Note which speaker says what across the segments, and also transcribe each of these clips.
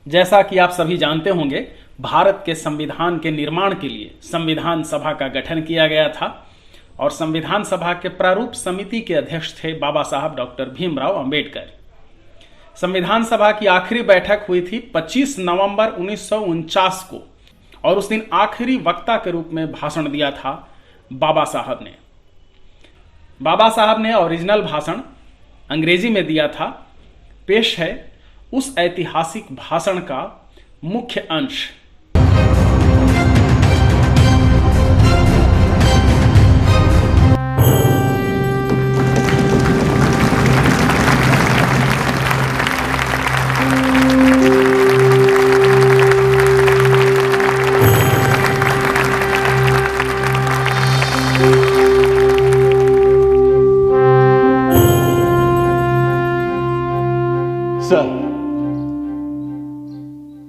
Speaker 1: जैसा कि आप सभी जानते होंगे, भारत के संविधान के निर्माण के लिए संविधान सभा का गठन किया गया था और संविधान सभा के प्रारूप समिति के अध्यक्ष थे बाबा साहब डॉक्टर भीमराव अंबेडकर। संविधान सभा की आखिरी बैठक हुई थी 25 नवंबर 1949 को और उस दिन आखिरी वक्ता के रूप में भाषण दिया था बाबा साहब ने। बाबा साहब ने ओरिजिनल भाषण अंग्रेजी में दिया था। पेश है उस ऐतिहासिक भाषण का मुख्य अंश।
Speaker 2: Sir,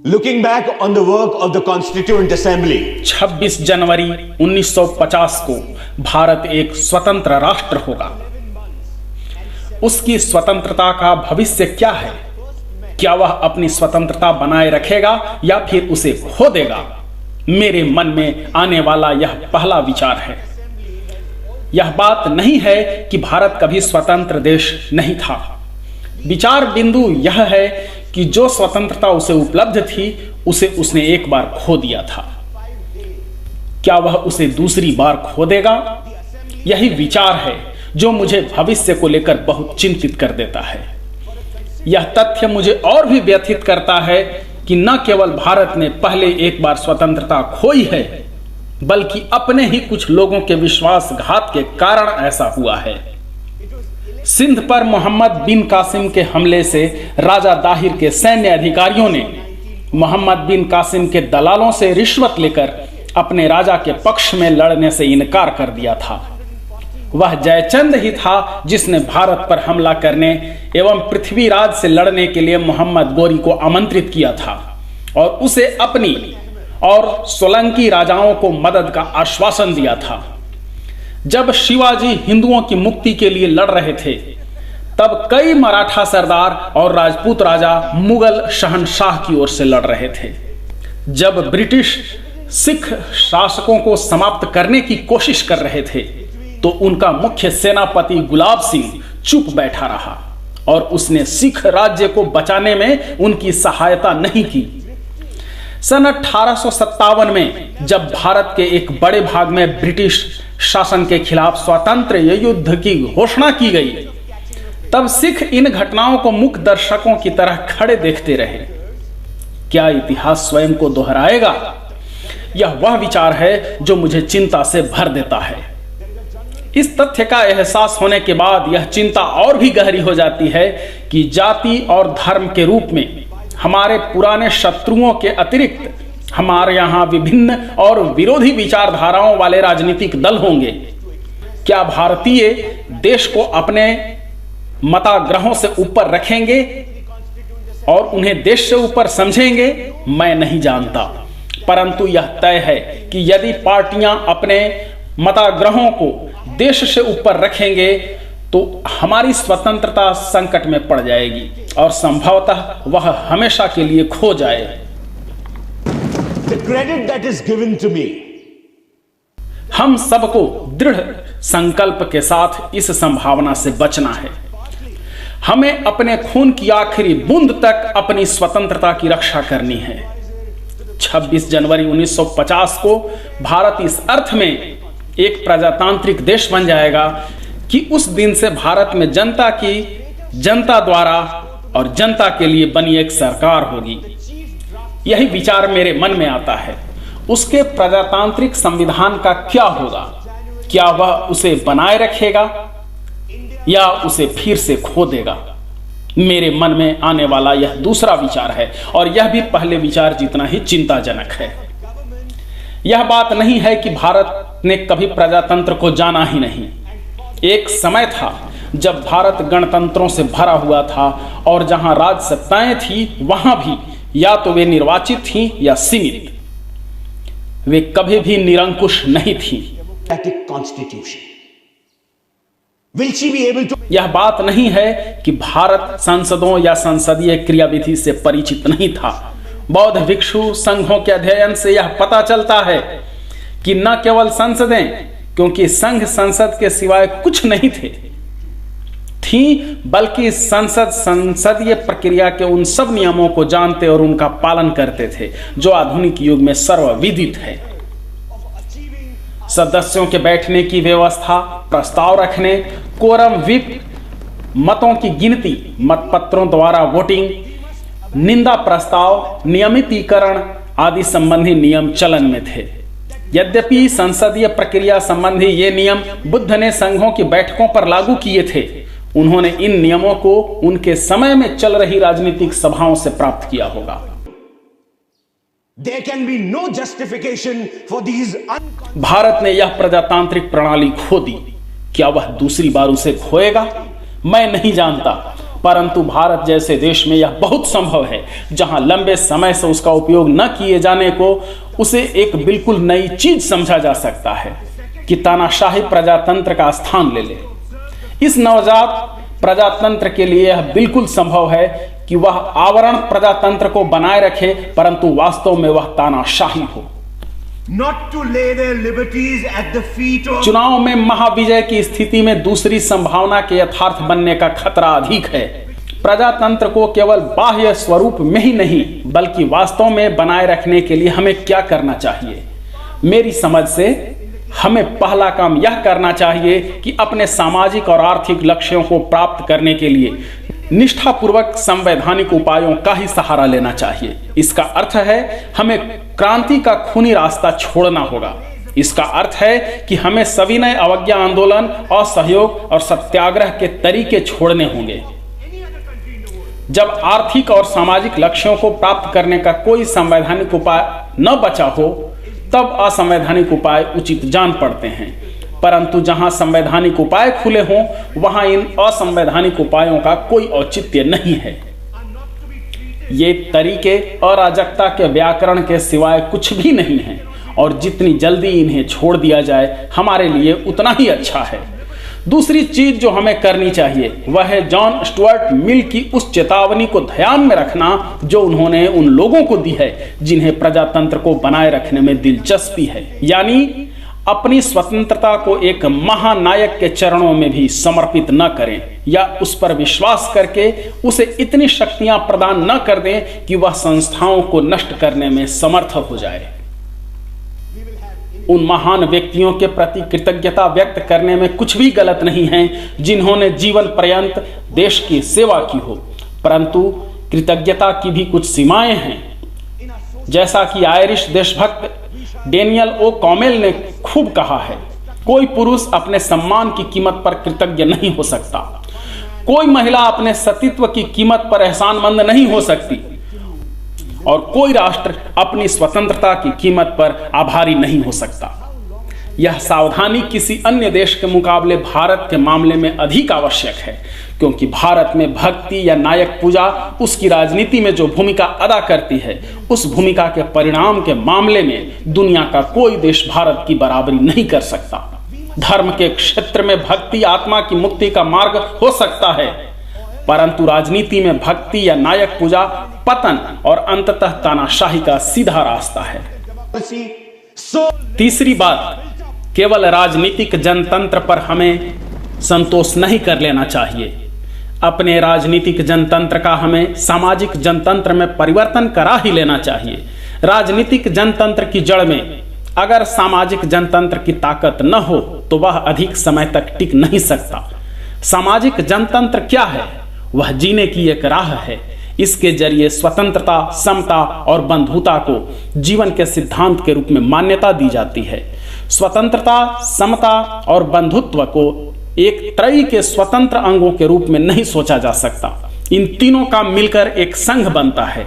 Speaker 2: looking back on the work of the Constituent Assembly,
Speaker 1: 26 जनवरी 1950 को भारत एक स्वतंत्र राष्ट्र होगा। उसकी स्वतंत्रता का भविष्य क्या है? क्या वह अपनी स्वतंत्रता बनाए रखेगा या फिर उसे खो देगा? मेरे मन में आने वाला यह पहला विचार है। यह बात नहीं है कि भारत कभी स्वतंत्र देश नहीं था। विचार बिंदु यह है कि जो स्वतंत्रता उसे उपलब्ध थी उसे उसने एक बार खो दिया था। क्या वह उसे दूसरी बार खो देगा? यही विचार है जो मुझे भविष्य को लेकर बहुत चिंतित कर देता है। यह तथ्य मुझे और भी व्यथित करता है कि न केवल भारत ने पहले एक बार स्वतंत्रता खोई है, बल्कि अपने ही कुछ लोगों के विश्वासघात के कारण ऐसा हुआ है। सिंध पर मोहम्मद बिन कासिम के हमले से राजा दाहिर के सैन्य अधिकारियों ने मोहम्मद बिन कासिम के दलालों से रिश्वत लेकर अपने राजा के पक्ष में लड़ने से इनकार कर दिया था। वह जयचंद ही था जिसने भारत पर हमला करने एवं पृथ्वीराज से लड़ने के लिए मोहम्मद गोरी को आमंत्रित किया था और उसे अपनी और सोलंकी राजाओं को मदद का आश्वासन दिया था। जब शिवाजी हिंदुओं की मुक्ति के लिए लड़ रहे थे, तब कई मराठा सरदार और राजपूत राजा मुगल शहंशाह की ओर से लड़ रहे थे। जब ब्रिटिश सिख शासकों को समाप्त करने की कोशिश कर रहे थे, तो उनका मुख्य सेनापति गुलाब सिंह चुप बैठा रहा और उसने सिख राज्य को बचाने में उनकी सहायता नहीं की। सन 1857 में जब भारत के एक बड़े भाग में ब्रिटिश शासन के खिलाफ स्वतंत्र युद्ध की घोषणा की गई, तब सिख इन घटनाओं को मूक दर्शकों की तरह खड़े देखते रहे। क्या इतिहास स्वयं को दोहराएगा? यह वह विचार है जो मुझे चिंता से भर देता है। इस तथ्य का एहसास होने के बाद यह चिंता और भी गहरी हो जाती है कि जाति और धर्म के रूप में हमारे पुराने शत्रुओं के अतिरिक्त हमारे यहाँ विभिन्न और विरोधी विचारधाराओं वाले राजनीतिक दल होंगे। क्या भारतीय देश को अपने मताग्रहों से ऊपर रखेंगे और उन्हें देश से ऊपर समझेंगे? मैं नहीं जानता, परंतु यह तय है कि यदि पार्टियां अपने मताग्रहों को देश से ऊपर रखेंगे तो हमारी स्वतंत्रता संकट में पड़ जाएगी और संभवतः वह हमेशा के लिए खो जाए।
Speaker 2: the credit that is given to me,
Speaker 1: हम सबको दृढ़ संकल्प के साथ इस संभावना से बचना है। हमें अपने खून की आखिरी बूंद तक अपनी स्वतंत्रता की रक्षा करनी है। 26 जनवरी 1950 को भारत इस अर्थ में एक प्रजातांत्रिक देश बन जाएगा कि उस दिन से भारत में जनता की जनता द्वारा और जनता के लिए बनी एक सरकार होगी। यही विचार मेरे मन में आता है। उसके प्रजातांत्रिक संविधान का क्या होगा? क्या वह उसे बनाए रखेगा या उसे फिर से खो देगा? मेरे मन में आने वाला यह दूसरा विचार है और यह भी पहले विचार जितना ही चिंताजनक है। यह बात नहीं है कि भारत ने कभी प्रजातंत्र को जाना ही नहीं। एक समय था जब भारत गणतंत्रों से भरा हुआ था और जहां राजसत्ताएं थी वहां भी या तो वे निर्वाचित थीं या सीमित। वे कभी भी निरंकुश नहीं थीं। यह बात नहीं है कि भारत संसदों या संसदीय क्रियाविधि से परिचित नहीं था। बौद्ध भिक्षु संघों के अध्ययन से यह पता चलता है कि न केवल संसदें, क्योंकि संघ संसद के सिवाय कुछ नहीं थी, बल्कि संसदीय प्रक्रिया के उन सब नियमों को जानते और उनका पालन करते थे जो आधुनिक युग में सर्वविदित है। सदस्यों के बैठने की व्यवस्था, प्रस्ताव रखने, कोरम व्हिप, मतों की गिनती, मतपत्रों द्वारा वोटिंग, निंदा प्रस्ताव, नियमितीकरण आदि संबंधी नियम चलन में थे। यद्यपि संसदीय प्रक्रिया संबंधी ये नियम बुद्ध ने संघों की बैठकों पर लागू किए थे, उन्होंने इन नियमों को उनके समय में चल रही राजनीतिक सभाओं से प्राप्त किया होगा।
Speaker 2: There can be no justification for these
Speaker 1: Bharat ने यह प्रजातांत्रिक प्रणाली खो दी। क्या वह दूसरी बार उसे खोएगा? मैं नहीं जानता, परंतु भारत जैसे देश में यह बहुत संभव है जहां लंबे समय से उसका उपयोग न किए जाने को उसे एक बिल्कुल नई चीज समझा जा सकता है कि तानाशाही प्रजातंत्र का स्थान ले ले। इस नवजात प्रजातंत्र के लिए यह बिल्कुल संभव है कि वह आवरण प्रजातंत्र को बनाए रखे, परंतु वास्तव में वह तानाशाही हो।
Speaker 2: not to lay their liberties at the feet of
Speaker 1: चुनाव में महाविजय की स्थिति में दूसरी संभावना के यथार्थ बनने का खतरा अधिक है। प्रजातंत्र को केवल बाह्य स्वरूप में ही नहीं बल्कि वास्तव में बनाए रखने के लिए हमें क्या करना चाहिए? मेरी समझ से हमें पहला काम यह करना चाहिए कि अपने सामाजिक और आर्थिक लक्ष्यों को प्राप्त करने के लिए निष्ठापूर्वक संवैधानिक उपायों का ही सहारा लेना चाहिए। इसका अर्थ है हमें क्रांति का खूनी रास्ता छोड़ना होगा। इसका अर्थ है कि हमें सविनय अवज्ञा आंदोलन, असहयोग और सत्याग्रह के तरीके छोड़ने होंगे। जब आर्थिक और सामाजिक लक्ष्यों को प्राप्त करने का कोई संवैधानिक उपाय न बचा हो, तब असंवैधानिक उपाय उचित जान पड़ते हैं। परंतु जहां संवैधानिक उपाय खुले हों, वहां इन असंवैधानिक उपायों का कोई औचित्य नहीं है। ये तरीके अराजकता के व्याकरण के सिवाय कुछ भी नहीं है, और जितनी जल्दी इन्हें छोड़ दिया जाए हमारे लिए उतना ही अच्छा है। दूसरी चीज जो हमें करनी चाहिए वह है जॉन स्टुअर्ट मिल की उस चेतावनी को ध्यान में रखना जो उन्होंने उन लोगों को दी है जिन्हें प्रजातंत्र को बनाए रखने में दिलचस्पी है, यानी अपनी स्वतंत्रता को एक महानायक के चरणों में भी समर्पित न करें या उस पर विश्वास करके उसे इतनी शक्तियां प्रदान न कर दें कि वह संस्थाओं को नष्ट करने में समर्थ हो जाए। उन महान व्यक्तियों के प्रति कृतज्ञता व्यक्त करने में कुछ भी गलत नहीं है जिन्होंने जीवन पर्यंत देश की सेवा की हो, परंतु कृतज्ञता की भी कुछ सीमाएं हैं। जैसा कि आयरिश देशभक्त डेनियल ओ कॉमेल ने खूब कहा है, कोई पुरुष अपने सम्मान की कीमत पर कृतज्ञ नहीं हो सकता, कोई महिला अपने सतीत्व की कीमत पर एहसानमंद नहीं हो सकती, और कोई राष्ट्र अपनी स्वतंत्रता की कीमत पर आभारी नहीं हो सकता। यह सावधानी किसी अन्य देश के मुकाबले भारत के मामले में अधिक आवश्यक है, क्योंकि भारत में भक्ति या नायक पूजा उसकी राजनीति में जो भूमिका अदा करती है, उस भूमिका के परिणाम के मामले में दुनिया का कोई देश भारत की बराबरी नहीं कर सकता। धर्म के क्षेत्र में भक्ति आत्मा की मुक्ति का मार्ग हो सकता है, परंतु राजनीति में भक्ति या नायक पूजा पतन और अंततः तानाशाही का सीधा रास्ता है। तीसरी बात, केवल राजनीतिक जनतंत्र पर हमें संतोष नहीं कर लेना चाहिए। अपने राजनीतिक जनतंत्र का हमें सामाजिक जनतंत्र में परिवर्तन करा ही लेना चाहिए। राजनीतिक जनतंत्र की जड़ में अगर सामाजिक जनतंत्र की ताकत न हो तो वह अधिक समय तक टिक नहीं सकता। सामाजिक जनतंत्र क्या है? वह जीने की एक राह है। इसके जरिए स्वतंत्रता, समता और बंधुता को जीवन के सिद्धांत के रूप में मान्यता दी जाती है। स्वतंत्रता, समता और बंधुत्व को एक त्रयी के स्वतंत्र अंगों के रूप में नहीं सोचा जा सकता। इन तीनों का मिलकर एक संघ बनता है,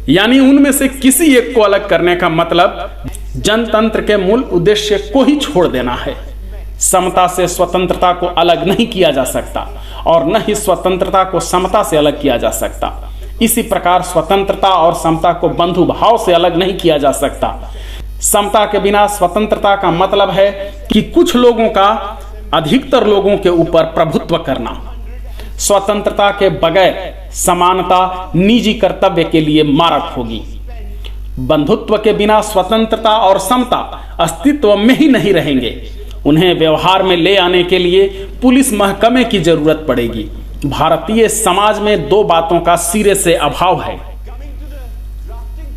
Speaker 1: यानी उनमें से किसी एक को अलग करने का मतलब जनतंत्र के मूल उद्देश्य को ही छोड़ देना है। समता से स्वतंत्रता को अलग नहीं किया जा सकता और न ही स्वतंत्रता को समता से अलग किया जा सकता। इसी प्रकार स्वतंत्रता और समता को बंधु भाव से अलग नहीं किया जा सकता। समता के बिना स्वतंत्रता का मतलब है कि कुछ लोगों का अधिकतर लोगों के ऊपर प्रभुत्व करना। स्वतंत्रता के बगैर समानता निजी कर्तव्य के लिए मारक होगी। बंधुत्व के बिना स्वतंत्रता और समता अस्तित्व में ही नहीं रहेंगे। उन्हें व्यवहार में ले आने के लिए पुलिस महकमे की जरूरत पड़ेगी। भारतीय समाज में दो बातों का सिरे से अभाव है।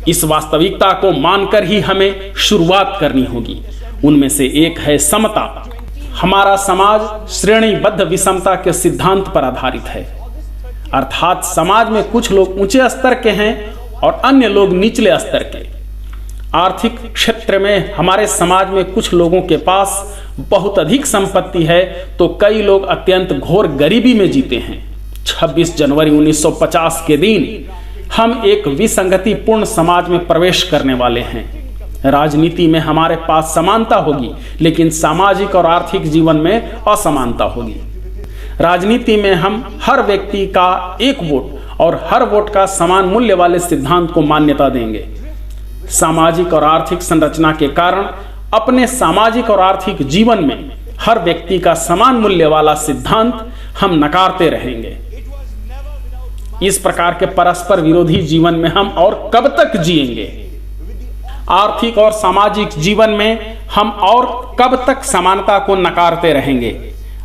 Speaker 1: इस वास्तविकता को मानकर ही हमें शुरुआत करनी होगी। उनमें से एक है समता। हमारा समाज श्रेणीबद्ध विषमता के सिद्धांत पर आधारित है, अर्थात समाज में कुछ लोग ऊंचे स्तर के हैं और अन्य लोग निचले स्तर के। आर्थिक क्षेत्र में हमारे समाज में कुछ लोगों के पास बहुत अधिक संपत्ति है तो कई लोग अत्यंत घोर गरीबी में जीते हैं। 26 जनवरी 1950 के दिन हम एक विसंगतिपूर्ण समाज में प्रवेश करने वाले हैं। राजनीति में हमारे पास समानता होगी, लेकिन सामाजिक और आर्थिक जीवन में असमानता होगी। राजनीति में हम हर व्यक्ति का एक वोट और हर वोट का समान मूल्य वाले सिद्धांत को मान्यता देंगे। सामाजिक और आर्थिक संरचना के कारण अपने सामाजिक और आर्थिक जीवन में हर व्यक्ति का समान मूल्य वाला सिद्धांत हम नकारते रहेंगे। इस प्रकार के परस्पर विरोधी जीवन में हम और कब तक जिएंगे? आर्थिक और सामाजिक जीवन में हम और कब तक समानता को नकारते रहेंगे?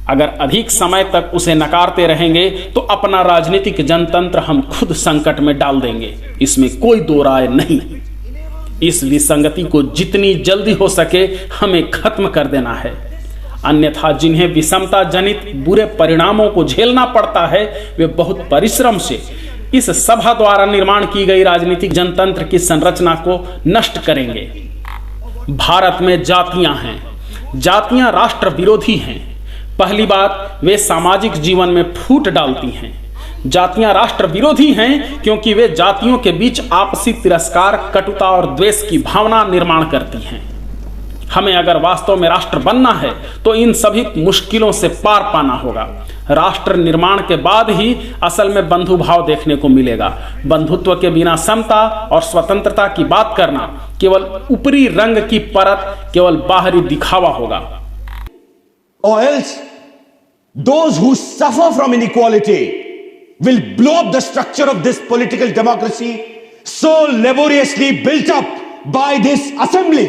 Speaker 1: अगर अधिक समय तक उसे नकारते रहेंगे तो अपना राजनीतिक जनतंत्र हम खुद संकट में डाल देंगे, इसमें कोई दो राय नहीं। इस विसंगति को जितनी जल्दी हो सके हमें खत्म कर देना है, अन्यथा जिन्हें विषमता जनित बुरे परिणामों को झेलना पड़ता है वे बहुत परिश्रम से इस सभा द्वारा निर्माण की गई राजनीतिक जनतंत्र की संरचना को नष्ट करेंगे। भारत में जातियां हैं, जातियां राष्ट्र विरोधी हैं। पहली बात, वे सामाजिक जीवन में फूट डालती हैं। जातियां राष्ट्र विरोधी हैं क्योंकि वे जातियों के बीच आपसी तिरस्कार, कटुता और द्वेष की भावना निर्माण करती हैं। हमें अगर वास्तव में राष्ट्र बनना है तो इन सभी मुश्किलों से पार पाना होगा। राष्ट्र निर्माण के बाद ही असल में बंधु भाव देखने को मिलेगा। बंधुत्व के बिना समता और स्वतंत्रता की बात करना केवल ऊपरी रंग की परत, केवल बाहरी दिखावा होगा।
Speaker 2: Or else, those who suffer from inequality will blow up the structure of this political democracy so laboriously built up by this assembly.